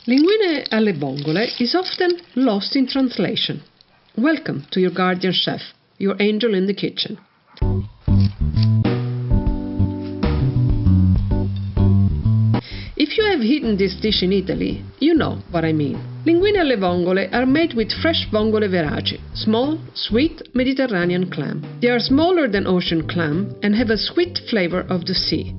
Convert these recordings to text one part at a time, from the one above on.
Linguine alle Vongole is often lost in translation. Welcome to your guardian chef, your angel in the kitchen. If you have eaten this dish in Italy, you know what I mean. Linguine alle Vongole are made with fresh Vongole Veraci, small, sweet Mediterranean clam. They are smaller than ocean clam and have a sweet flavor of the sea.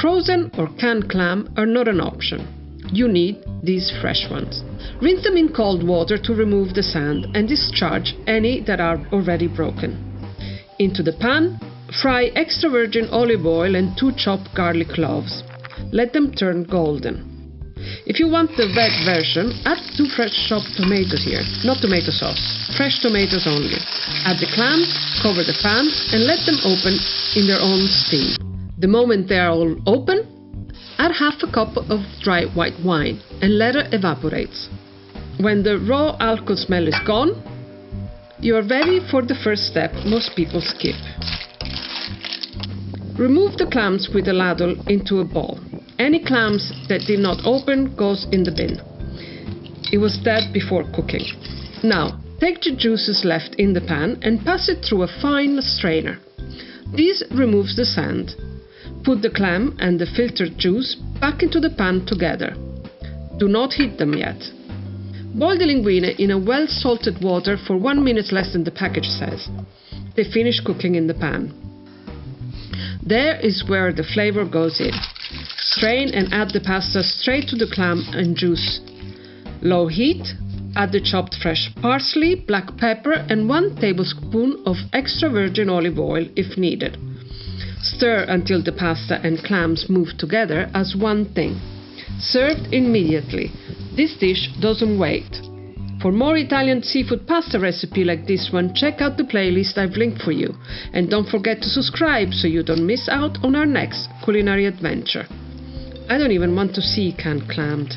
Frozen or canned clam are not an option. You need these fresh ones. Rinse them in cold water to remove the sand and discharge any that are already broken. Into the pan, fry extra virgin olive oil and 2 chopped garlic cloves. Let them turn golden. If you want the red version, add 2 fresh chopped tomatoes here, not tomato sauce, fresh tomatoes only. Add the clams, cover the pan and let them open in their own steam. The moment they are all open, add half a cup of dry white wine and let it evaporate. When the raw alcohol smell is gone, you are ready for the first step most people skip. Remove the clams with a ladle into a bowl. Any clams that did not open goes in the bin. It was dead before cooking. Now, take the juices left in the pan and pass it through a fine strainer. This removes the sand. Put the clam and the filtered juice back into the pan together. Do not heat them yet. Boil the linguine in a well-salted water for 1 minute less than the package says. They finish cooking in the pan. There is where the flavor goes in. Strain and add the pasta straight to the clam and juice. Low heat, add the chopped fresh parsley, black pepper and 1 tablespoon of extra virgin olive oil if needed. Stir until the pasta and clams move together as one thing. Served immediately. This dish doesn't wait. For more Italian seafood pasta recipe like this one, check out the playlist I've linked for you. And don't forget to subscribe so you don't miss out on our next culinary adventure. I don't even want to see canned clammed.